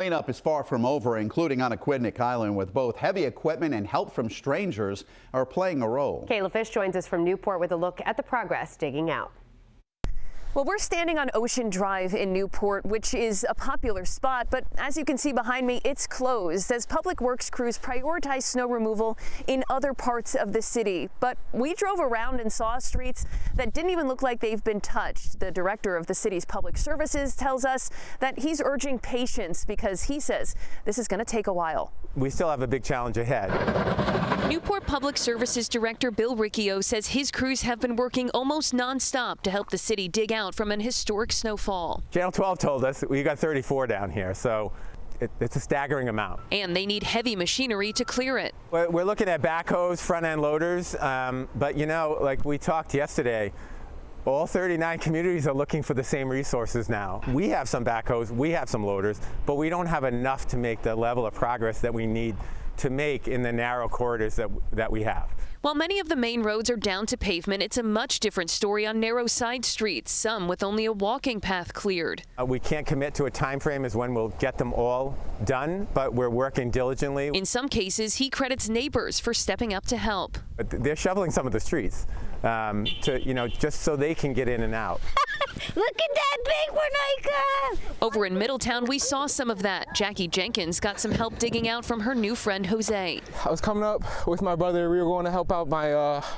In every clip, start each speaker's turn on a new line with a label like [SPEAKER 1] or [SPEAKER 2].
[SPEAKER 1] Cleanup is far from over, including on Aquidneck Island, with both heavy equipment and help from strangers are playing a role.
[SPEAKER 2] Kayla Fish joins us from Newport with a look at the progress digging out. Well, we're standing on Ocean Drive in Newport, which is a popular spot, but as you can see behind me, it's closed as public works crews prioritize snow removal in other parts of the city. But we drove around and saw streets that didn't even look like they've been touched. The director of the city's public services tells us that he's urging patience because he says this is going to take a while.
[SPEAKER 3] We still have a big challenge ahead.
[SPEAKER 4] Newport Public Services Director Bill Riccio says his crews have been working almost nonstop to help the city dig out from an historic snowfall.
[SPEAKER 3] Channel 12 told us we got 34 down here, so it's a staggering amount.
[SPEAKER 4] And they need heavy machinery to clear it.
[SPEAKER 3] We're looking at backhoes, front-end loaders, but you know, like we talked yesterday, all 39 communities are looking for the same resources now. We have some backhoes, we have some loaders, but we don't have enough to make the level of progress that we need to make in the narrow corridors that we have.
[SPEAKER 4] While many of the main roads are down to pavement, it's a much different story on narrow side streets, some with only a walking path cleared.
[SPEAKER 3] We can't commit to a time frame as when we'll get them all done, but we're working diligently.
[SPEAKER 4] In some cases, he credits neighbors for stepping up to help.
[SPEAKER 3] But they're shoveling some of the streets just so they can get in and out.
[SPEAKER 5] Look at that big one I got!
[SPEAKER 4] Over in Middletown, we saw some of that. Jackie Jenkins got some help digging out from her new friend, Jose.
[SPEAKER 6] I was coming up with my brother. We were going to help out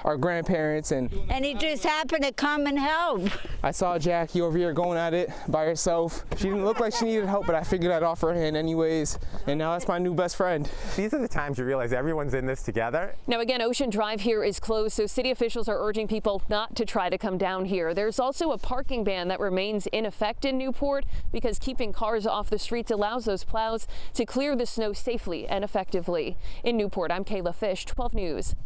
[SPEAKER 6] our grandparents. And
[SPEAKER 5] he just happened to come and help.
[SPEAKER 6] I saw Jackie over here going at it by herself. She didn't look like she needed help, but I figured I'd offer her a hand anyways. And now that's my new best friend.
[SPEAKER 3] These are the times you realize everyone's in this together.
[SPEAKER 2] Now again, Ocean Drive here is closed, so city officials are urging people not to try to come down here. There's also a parking ban that remains in effect in Newport because keeping cars off the streets allows those plows to clear the snow safely and effectively. In Newport, I'm Kayla Fish, 12 News.